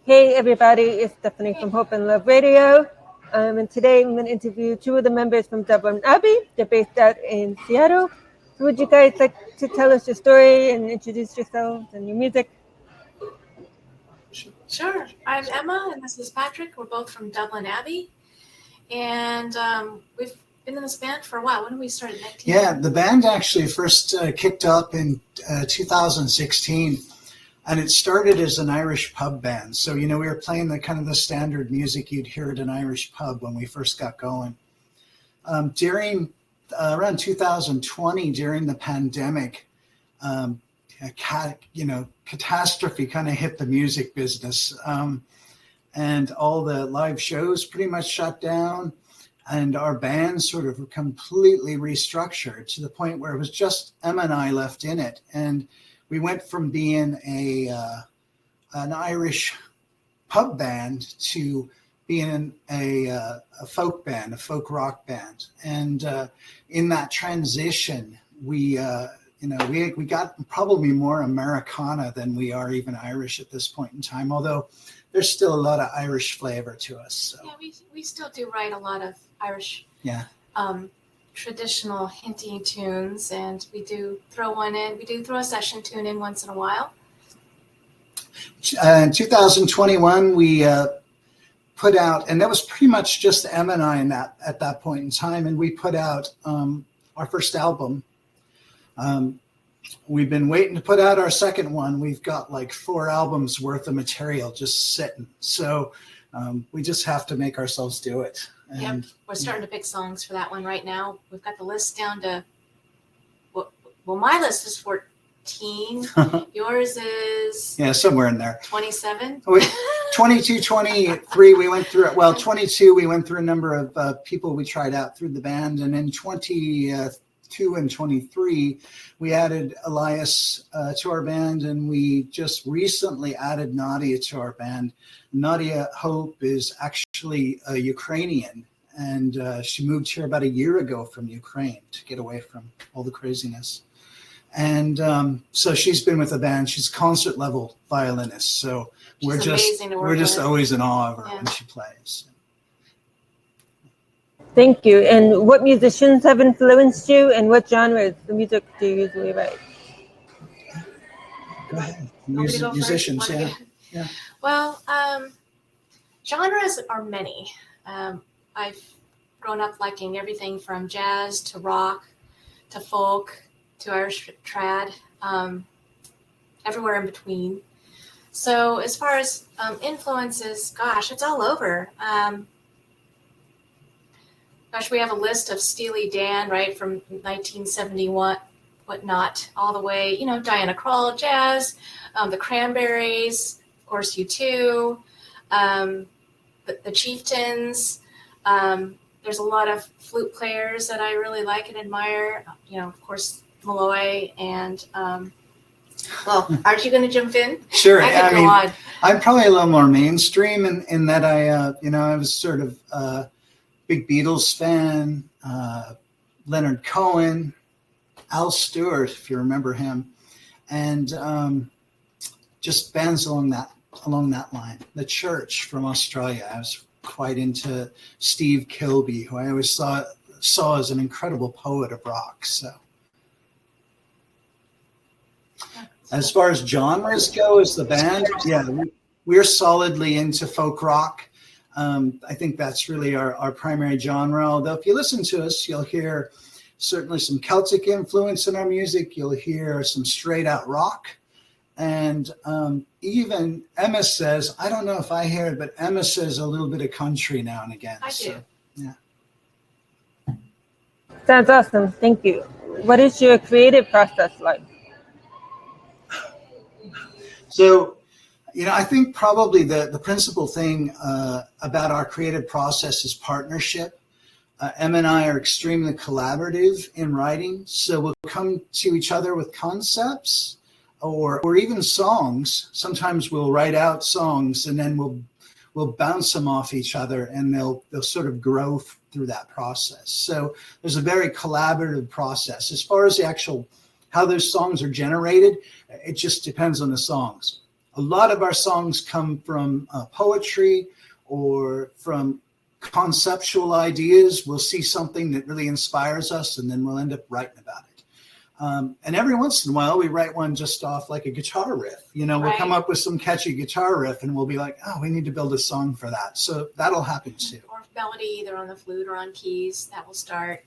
Hey everybody, it's Stephanie from Hope and Love Radio. And today I'm going to interview two of the members from Dublin Abbey. They're based out in Seattle. So would you guys like to tell us your story and introduce yourselves and your music? Sure. I'm Emma and this is Patrick. We're both from Dublin Abbey. And we've been in this band for a while. When did we start? 19? Yeah, the band actually first kicked up in 2016. And it started as an Irish pub band. So, we were playing the kind of the standard music you'd hear at an Irish pub when we first got going. During around 2020, during the pandemic, catastrophe kind of hit the music business. And all the live shows pretty much shut down. And our band sort of completely restructured to the point where it was just Emma and I left in it. And we went from being an Irish pub band to being a folk band, a folk rock band, and in that transition, we got probably more Americana than we are even Irish at this point in time. Although there's still a lot of Irish flavor to us. So. Yeah, we still do write a lot of Irish. Yeah. Traditional hinty tunes, and we do throw one in. We do throw a session tune in once in a while. In 2021, we put out, and that was pretty much just Emma and I at that point in time, and we put out our first album. We've been waiting to put out our second one. We've got like 4 albums worth of material just sitting. So we just have to make ourselves do it. And we're starting to pick songs for that one right now. We've got the list down to, well, my list is 14. Yours is? Yeah, somewhere in there. 27? 22, 23, we went through it. Well, 22, we went through a number of people we tried out through the band. And in 22 and 23, we added Elias to our band. And we just recently added Nadia to our band. Nadia Hope is actually a Ukrainian, and she moved here about a year ago from Ukraine to get away from all the craziness. And so she's been with the band. She's concert level violinist. So we're just always in awe of her when she plays. Thank you. And what musicians have influenced you, and what genres of music do you usually write? Go ahead. Musicians, yeah. Well, genres are many. I've grown up liking everything from jazz to rock to folk to Irish trad, everywhere in between. So as far as influences, gosh, it's all over. We have a list of Steely Dan, right, from 1971, whatnot, all the way, Diana Krall, jazz, the Cranberries, of course, U2, the Chieftains. There's a lot of flute players that I really like and admire. Of course, Malloy and, aren't you going to jump in? Sure. I'm probably a little more mainstream in that I was sort of a big Beatles fan, Leonard Cohen, Al Stewart, if you remember him, and just bands along that line. The Church from Australia. I was quite into Steve Kilbey, who I always saw as an incredible poet of rock. So, as far as genres go, as the band, we're solidly into folk rock. I think that's really our primary genre. Although if you listen to us, you'll hear certainly some Celtic influence in our music. You'll hear some straight out rock. And even Emma says, I don't know if I hear it, but Emma says a little bit of country now and again. I do. Yeah. Sounds awesome. Thank you. What is your creative process like? So, I think probably the principal thing about our creative process is partnership. Emma and I are extremely collaborative in writing. So we'll come to each other with concepts or even songs. Sometimes we'll write out songs and then we'll bounce them off each other, and they'll sort of grow through that process. So there's a very collaborative process. As far as the actual how those songs are generated, it just depends on the songs. A lot of our songs come from poetry or from conceptual ideas. We'll see something that really inspires us, and then we'll end up writing about it. And every once in a while, we write one just off like a guitar riff. We'll come up with some catchy guitar riff, and we'll be like, oh, we need to build a song for that. So that'll happen too. Or melody, either on the flute or on keys, that will start.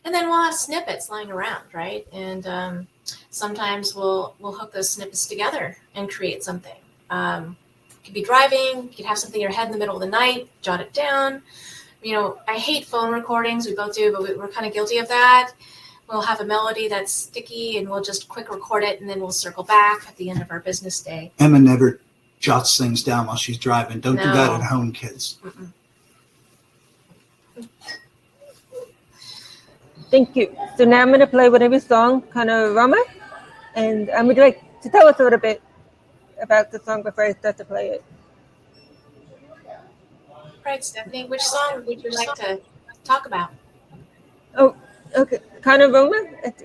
And then we'll have snippets lying around, right? And sometimes we'll hook those snippets together and create something. You could be driving, you could have something in your head in the middle of the night, jot it down. I hate phone recordings. We both do, but we're kind of guilty of that. We'll have a melody that's sticky, and we'll just quick record it, and then we'll circle back at the end of our business day. Emma never jots things down while she's driving. Don't do that at home, kids. Mm-mm. Thank you. So now I'm going to play whatever song, Panorama. And would you like to tell us a little bit about the song before I start to play it? Right, Stephanie, which song would you like to talk about? Oh, okay. Panorama?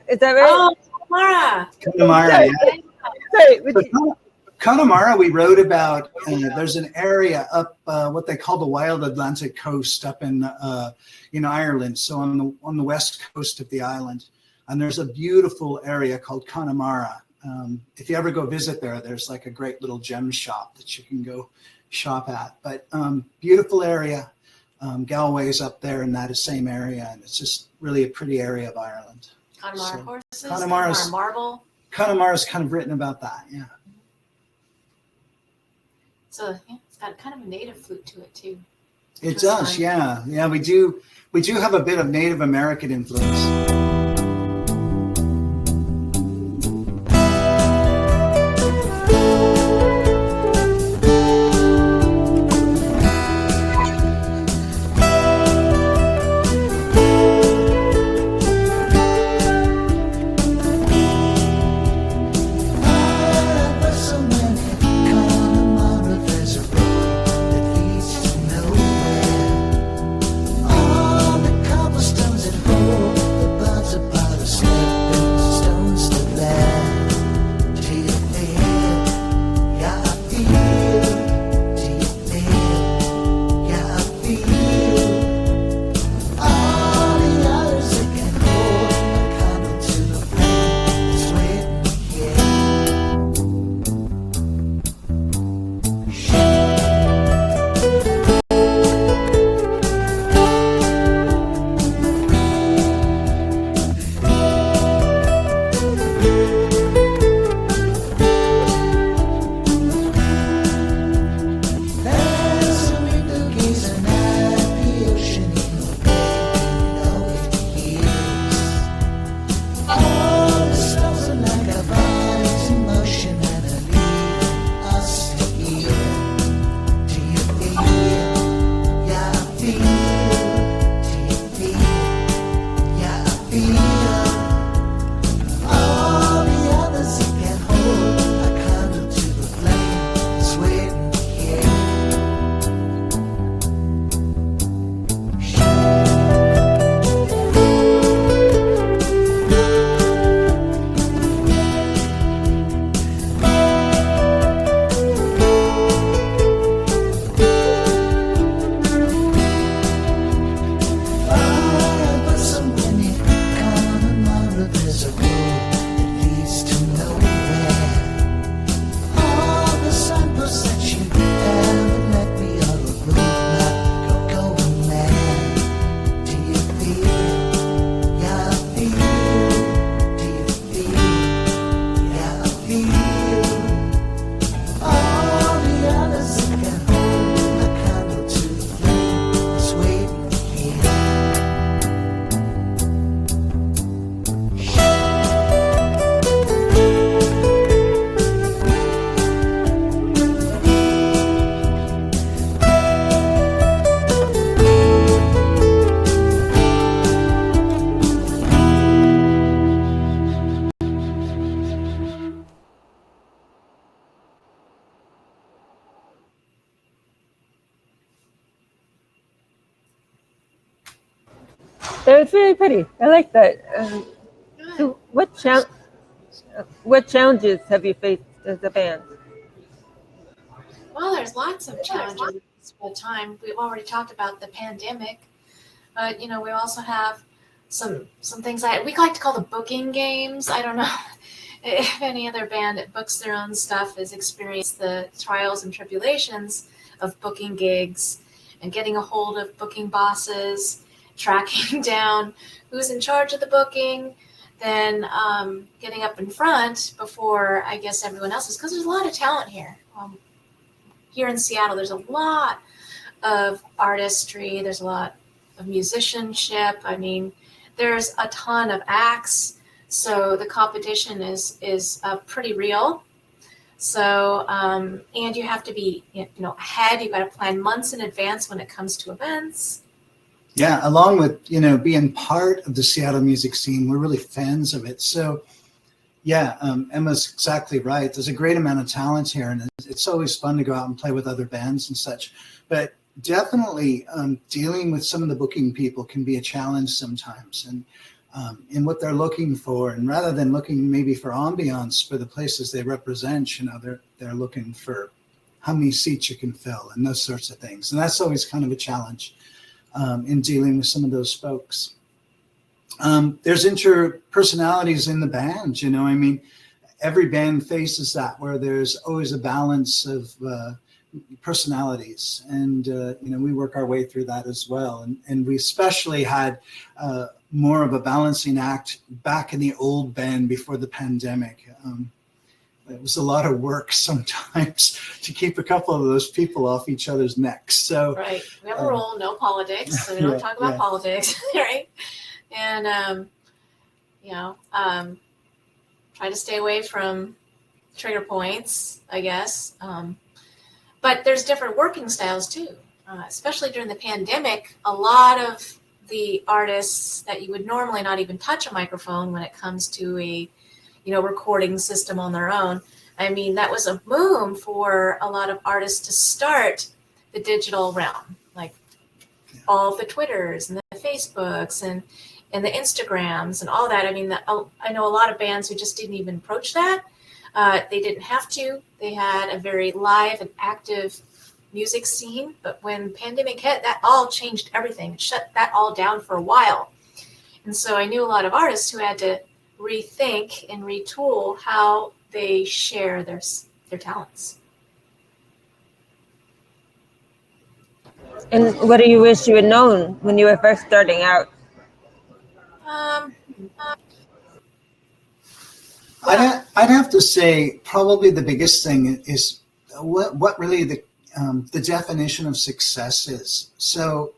Is that right? Oh, Mara. Connemara, yeah. Sorry. Connemara, we wrote about. There's an area up what they call the Wild Atlantic Coast up in Ireland. So on the west coast of the island, and there's a beautiful area called Connemara. If you ever go visit there, there's like a great little gem shop that you can go shop at. But beautiful area. Galway's up there in that same area, and it's just really a pretty area of Ireland. Connemara horses, Connemara marble. Connemara's kind of written about that, yeah. So it's got kind of a native flute to it too. It does, yeah. Yeah, we do have a bit of Native American influence. That was really pretty. I like that. So what challenges have you faced as a band? Well, there's lots of challenges at the time. We've already talked about the pandemic, but we also have some things we like to call the booking games. I don't know if any other band that books their own stuff has experienced the trials and tribulations of booking gigs and getting a hold of booking bosses, tracking down who's in charge of the booking, then getting up in front before, I guess, everyone else is, because there's a lot of talent here. Here in Seattle, there's a lot of artistry. There's a lot of musicianship. I mean, there's a ton of acts. So the competition is pretty real. So, and you have to be, ahead. You've got to plan months in advance when it comes to events. Yeah, along with, being part of the Seattle music scene, we're really fans of it. So, yeah, Emma's exactly right. There's a great amount of talent here, and it's always fun to go out and play with other bands and such. But definitely dealing with some of the booking people can be a challenge sometimes, and in what they're looking for. And rather than looking maybe for ambiance for the places they represent, they're looking for how many seats you can fill and those sorts of things. And that's always kind of a challenge in dealing with some of those folks. There's interpersonalities in the band, I mean, every band faces that, where there's always a balance of personalities, and we work our way through that as well. And we especially had more of a balancing act back in the old band before the pandemic. It was a lot of work sometimes to keep a couple of those people off each other's necks. So right, we have a rule: no politics, so we don't talk about politics, right? And try to stay away from trigger points, I guess. But there's different working styles too, especially during the pandemic. A lot of the artists that you would normally not even touch a microphone when it comes to a recording system on their own. I mean, that was a boom for a lot of artists to start the digital realm, like all the Twitters and the Facebooks and the Instagrams and all that. I mean, I know a lot of bands who just didn't even approach that. They didn't have to. They had a very live and active music scene. But when pandemic hit, that all changed everything. It shut that all down for a while. And so I knew a lot of artists who had to rethink and retool how they share their talents. And what do you wish you had known when you were first starting out? I'd have to say probably the biggest thing is what really the definition of success is. So,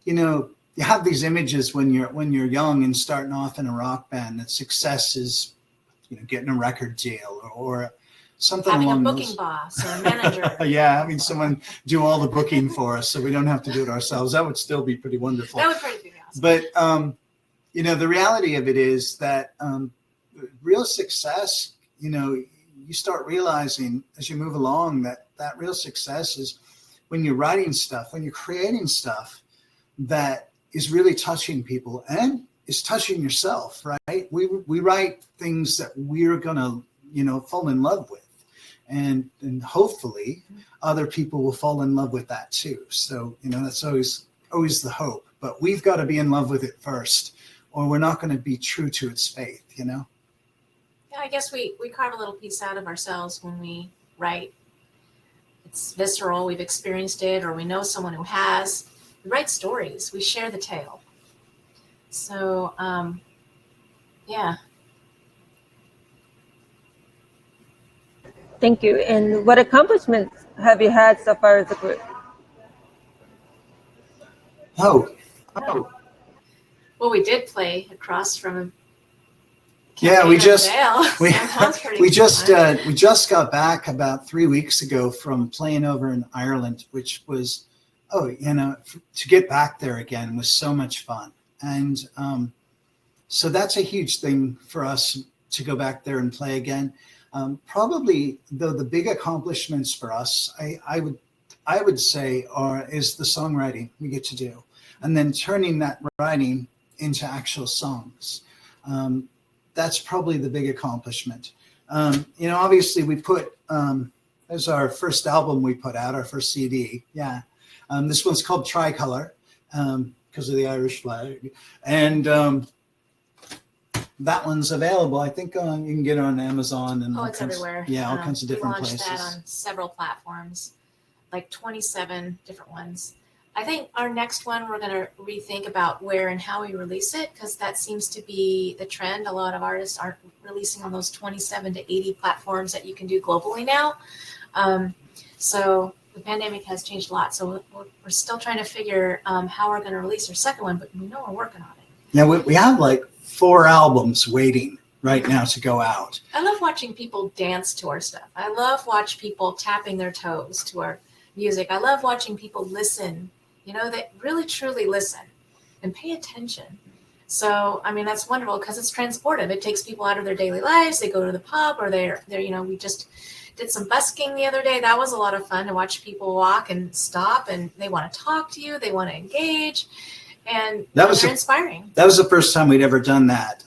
you have these images when you're young and starting off in a rock band that success is, getting a record deal or something having along a booking boss or a manager. Yeah, having someone do all the booking for us so we don't have to do it ourselves. That would still be pretty wonderful. That would be awesome. But the reality of it is that real success, you start realizing as you move along that real success is when you're writing stuff, when you're creating stuff that is really touching people and is touching yourself, right? We write things that we're gonna, fall in love with, and hopefully other people will fall in love with that too. So that's always the hope. But we've got to be in love with it first, or we're not going to be true to its faith. Yeah, I guess we carve a little piece out of ourselves when we write. It's visceral. We've experienced it, or we know someone who has. We write stories. We share the tale. So, yeah. Thank you. And what accomplishments have you had so far as a group? Oh. Well, we did play across from. Yeah, we just got back about 3 weeks ago from playing over in Ireland, which was, to get back there again was so much fun. And so that's a huge thing for us to go back there and play again. Probably, though, the big accomplishments for us, I would say, is the songwriting we get to do, and then turning that writing into actual songs. That's probably the big accomplishment. Obviously we put There's our first album we put out, our first CD. Yeah. This one's called Tricolor because of the Irish flag. And that one's available. I think you can get it on Amazon. And it's everywhere. Yeah, all kinds of different places. We launched that on several platforms, like 27 different ones. I think our next one, we're going to rethink about where and how we release it, because that seems to be the trend. A lot of artists aren't releasing on those 27 to 80 platforms that you can do globally now. So the pandemic has changed a lot. So we're still trying to figure how we're going to release our second one, but we know we're working on it. Yeah, we have like 4 albums waiting right now to go out. I love watching people dance to our stuff. I love watching people tapping their toes to our music. I love watching people listen. They really truly listen and pay attention. So, I mean, that's wonderful because it's transportive. It takes people out of their daily lives. They go to the pub or they're we just did some busking the other day. That was a lot of fun to watch people walk and stop, and they want to talk to you. They want to engage, and they're inspiring. That was the first time we'd ever done that,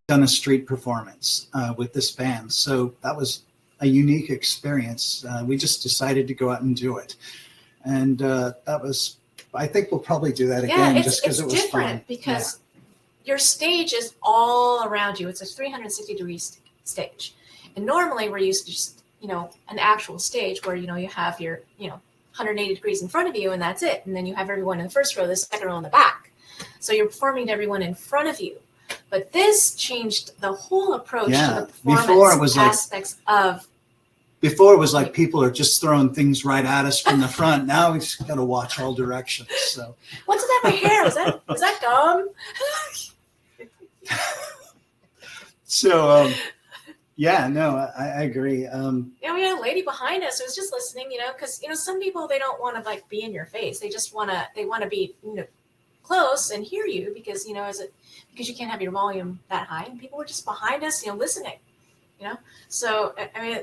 done a street performance with this band. So that was a unique experience. We just decided to go out and do it. And that was, I think we'll probably do that again just because it was different fun. Because your stage is all around you. It's a 360-degree stage. And normally we're used to just, an actual stage where, you have your, 180 degrees in front of you and that's it. And then you have everyone in the first row, the second row in the back. So you're performing to everyone in front of you. But this changed the whole approach to the performance aspects of. Before it was like people are just throwing things right at us from the front. Now we just got to watch all directions. So what's in my hair? Was that gum? So I agree. We had a lady behind us who was just listening. Because some people, they don't want to be in your face. They just want to be close and hear you because because you can't have your volume that high, and people were just behind us listening. So I mean.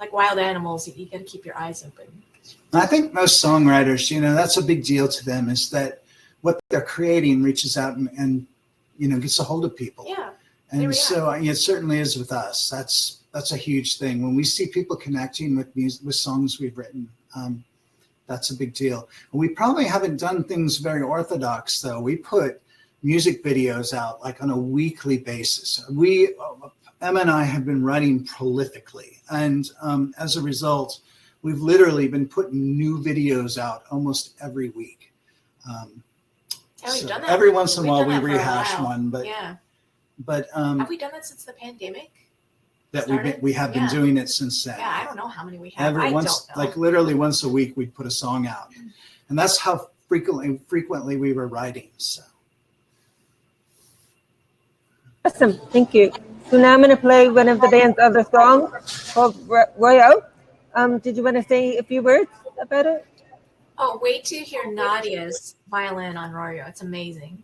Like wild animals, you got to keep your eyes open. I think most songwriters, that's a big deal to them, is that what they're creating reaches out and gets a hold of people. Yeah. And so it certainly is with us. That's a huge thing. When we see people connecting with music, with songs we've written, that's a big deal. And we probably haven't done things very orthodox, though. We put music videos out like on a weekly basis. Emma and I have been writing prolifically. And as a result, we've literally been putting new videos out almost every week. We've done that. Every once in a while we rehash one, but have we done that since the pandemic? We have been doing it since then. Yeah, I don't know how many we have. Literally once a week we'd put a song out, and that's how frequently we were writing. So awesome, thank you. So now I'm going to play one of the band's other songs called Royale. Did you want to say a few words about it? Oh, wait to hear Nadia's violin on Royale. It's amazing.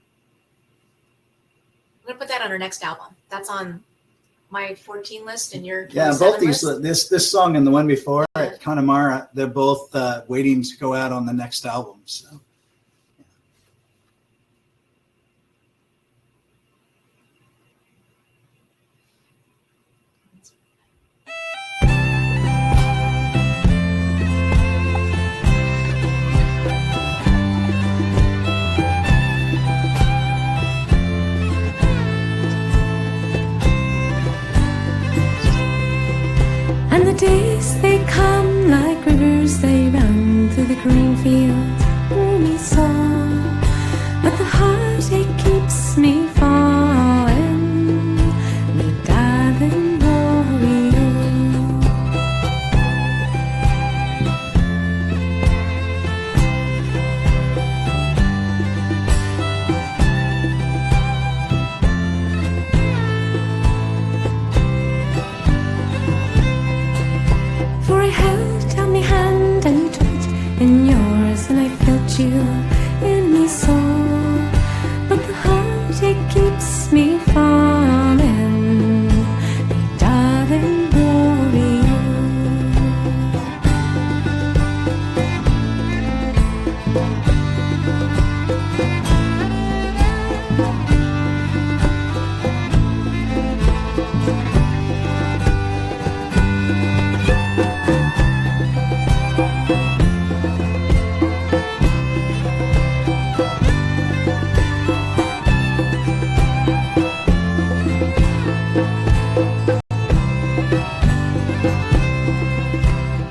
I'm going to put that on our next album. That's on my 14 list and your both these list. This song and the one before at Connemara, they're both waiting to go out on the next album. So. And the days they come like rivers, they run through the green fields, through me so. But the heartache keeps me falling, me darling Royal. For I held down my hand and you took it in yours, and I felt you in me so. But the heartache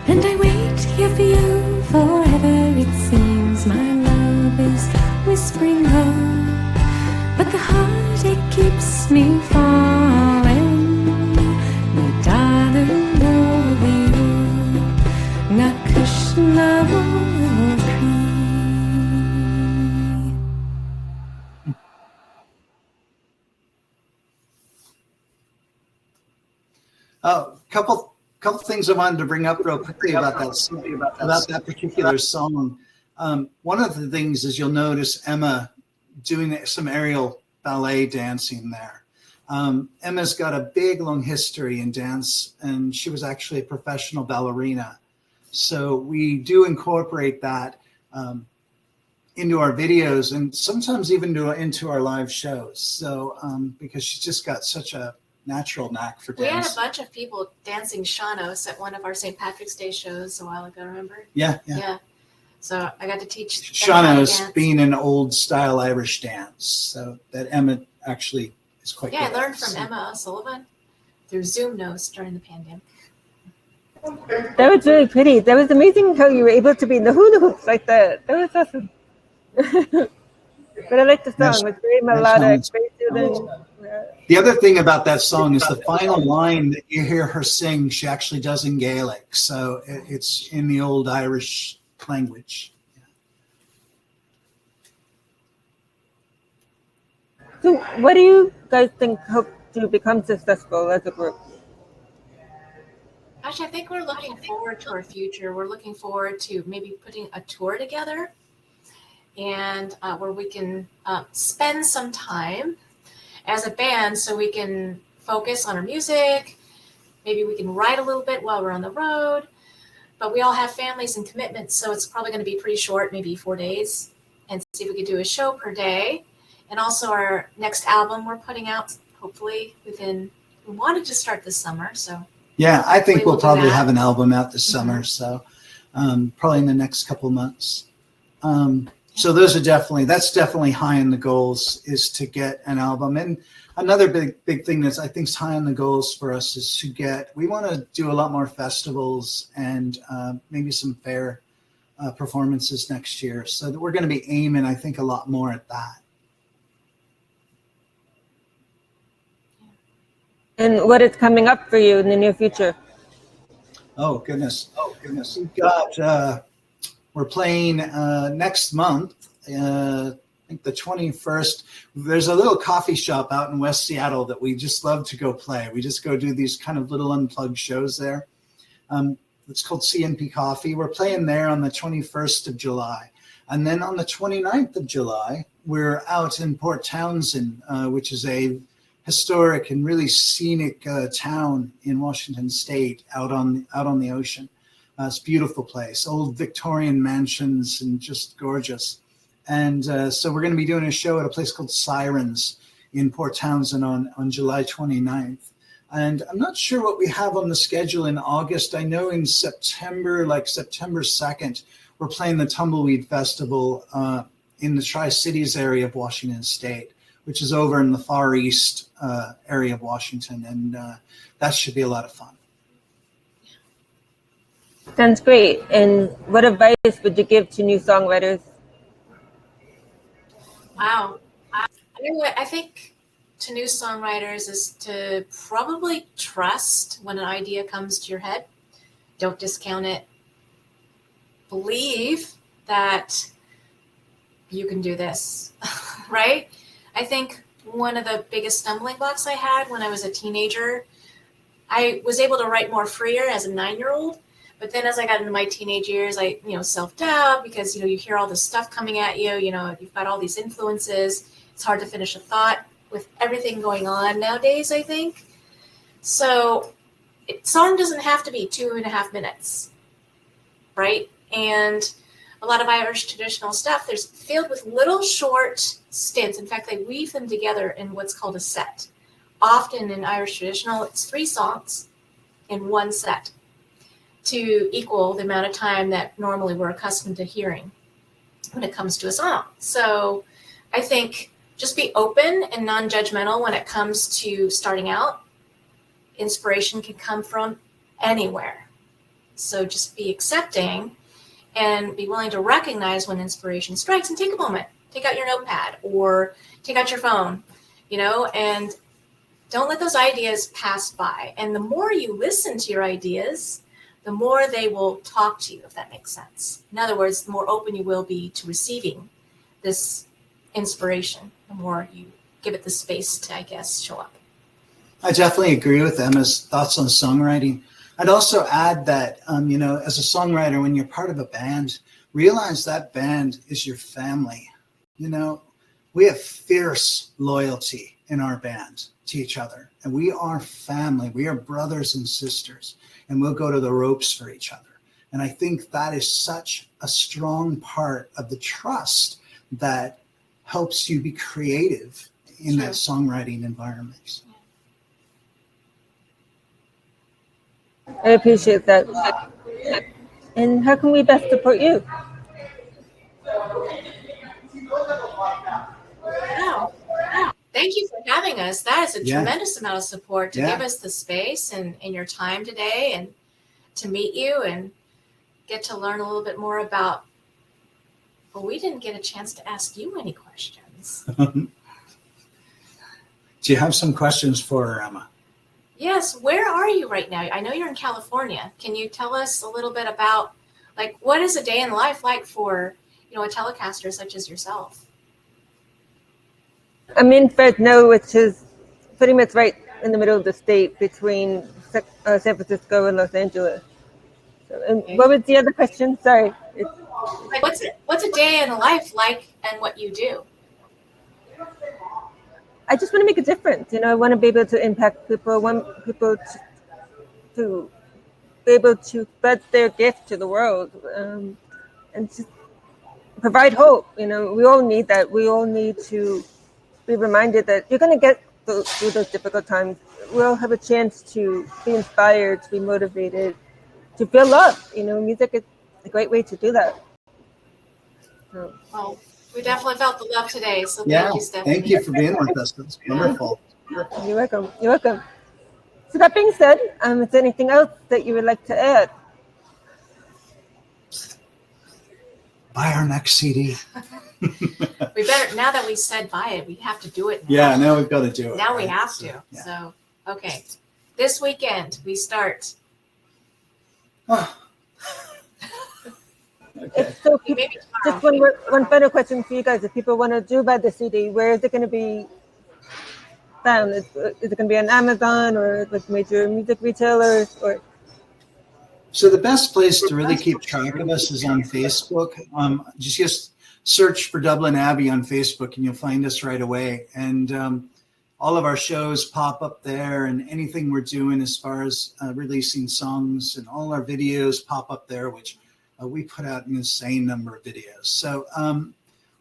And I wait here for you forever. It seems my love is whispering low, but the heartache keeps me falling. My darling, love you, Nakushna Couple things I wanted to bring up real quickly about that particular song. One of the things is you'll notice Emma doing some aerial ballet dancing there. Emma's got a big, long history in dance, and she was actually a professional ballerina. So we do incorporate that into our videos and sometimes even into our live shows. So because she's just got such a natural knack for dance. We had a bunch of people dancing Shanos at one of our St. Patrick's Day shows a while ago, remember? Yeah. So I got to teach Shanos being an old style Irish dance. So that Emma actually is quite good. Yeah, I learned from Emma Sullivan through Zoom notes during the pandemic. That was really pretty. That was amazing how you were able to be in the hula hoops like that. That was awesome. But I like the song. It's very melodic, very soothing. The other thing about that song is the final line that you hear her sing, she actually does in Gaelic. So it's in the old Irish language. So what do you guys think hope to become successful as a group? Actually, I think we're looking forward to our future. We're looking forward to maybe putting a tour together and where we can spend some time as a band so we can focus on our music. Maybe we can write a little bit while we're on the road, but we all have families and commitments, so it's probably going to be pretty short, maybe 4 days, and see if we could do a show per day. And also our next album we're putting out, hopefully we wanted to start this summer, so. Yeah, I think we'll probably have an album out this summer, so probably in the next couple months. So that's definitely high in the goals, is to get an album. And another big thing that's I think is high on the goals for us is we want to do a lot more festivals and maybe some fair performances next year. So that we're going to be aiming, I think, a lot more at that. And what is coming up for you in the near future? Oh goodness. We're playing next month, I think the 21st. There's a little coffee shop out in West Seattle that we just love to go play. We just go do these kind of little unplugged shows there. It's called CNP Coffee. We're playing there on the 21st of July. And then on the 29th of July, we're out in Port Townsend, which is a historic and really scenic town in Washington State out on the ocean. It's a beautiful place, old Victorian mansions and just gorgeous. And so we're going to be doing a show at a place called Sirens in Port Townsend on July 29th. And I'm not sure what we have on the schedule in August. I know in September, like September 2nd, we're playing the Tumbleweed Festival in the Tri-Cities area of Washington State, which is over in the far east area of Washington. And that should be a lot of fun. Sounds great. And what advice would you give to new songwriters? Wow. I think to new songwriters is to probably trust when an idea comes to your head. Don't discount it. Believe that you can do this, right? I think one of the biggest stumbling blocks I had when I was a teenager, I was able to write more freer as a 9-year-old. But then as I got into my teenage years, I, self-doubt because, you hear all this stuff coming at you, you've got all these influences. It's hard to finish a thought with everything going on nowadays, I think. So song doesn't have to be 2.5 minutes, right? And a lot of Irish traditional stuff, there's filled with little short stints. In fact, they weave them together in what's called a set. Often in Irish traditional, it's 3 songs in one set, to equal the amount of time that normally we're accustomed to hearing when it comes to a song. So I think just be open and non-judgmental when it comes to starting out. inspiration can come from anywhere. So just be accepting and be willing to recognize when inspiration strikes, and take a moment, take out your notepad or take out your phone, and don't let those ideas pass by. And the more you listen to your ideas, the more they will talk to you, if that makes sense. In other words, the more open you will be to receiving this inspiration, the more you give it the space to, I guess, show up. I definitely agree with Emma's thoughts on songwriting. I'd also add that, as a songwriter, when you're part of a band, realize that band is your family. We have fierce loyalty in our band to each other, and we are family. We are brothers and sisters, and we'll go to the ropes for each other. And I think that is such a strong part of the trust that helps you be creative in that songwriting environment. I appreciate that. And how can we best support you? Wow. Thank you for having us. That is a tremendous amount of support to give us the space and your time today, and to meet you and get to learn a little bit more about, well, we didn't get a chance to ask you any questions. Do you have some questions for her, Emma? Yes. Where are you right now? I know you're in California. Can you tell us a little bit about, what is a day in life like for, a Telecaster such as yourself? I'm in Fresno, which is pretty much right in the middle of the state between San Francisco and Los Angeles. So, and what was the other question? Sorry. What's a day in life like, and what you do? I just want to make a difference. I want to be able to impact people. I want people to be able to spread their gift to the world, and to provide hope. We all need that. We all need to be reminded that you're going to get through those difficult times. We'll have a chance to be inspired, to be motivated, to feel love. Music is a great way to do that. So. Well, we definitely felt the love today. So thank you, Stephanie. Thank you for being with us. That's wonderful. You're welcome. You're welcome. So that being said, is there anything else that you would like to add? Buy our next CD. We better, now that we said buy it, we have to do it now. Yeah, now we've got to do it. Now we have to. Yeah. So, okay. This weekend, we start. Oh. Okay. So just one final question for you guys. If people want to buy the CD, where is it going to be found? Is it going to be on Amazon or major music retailers? Or? So the best place to really keep track of us is on Facebook. Just search for Dublin Abbey on Facebook and you'll find us right away. And all of our shows pop up there, and anything we're doing as far as releasing songs, and all our videos pop up there, which we put out an insane number of videos. So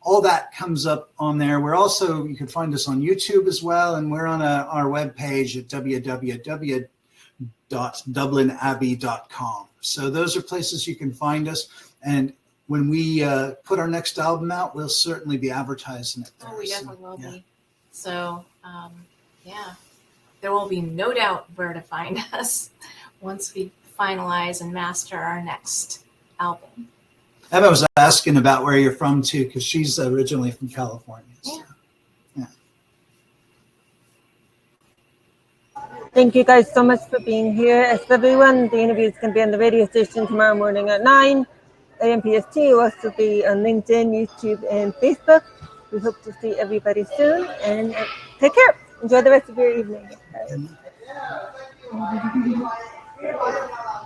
all that comes up on there. You can find us on YouTube as well. And we're on our webpage at www.dublinabbey.com. So those are places you can find us. And when we put our next album out, we'll certainly be advertising it there. Oh, we definitely will be. So, there will be no doubt where to find us once we finalize and master our next album. Emma was asking about where you're from too, because she's originally from California. So, yeah. Thank you guys so much for being here. As everyone, the interview is going to be on the radio station tomorrow morning at 9 a.m. PST. We'll also be on LinkedIn, YouTube, and Facebook. We hope to see everybody soon, and take care. Enjoy the rest of your evening. Bye.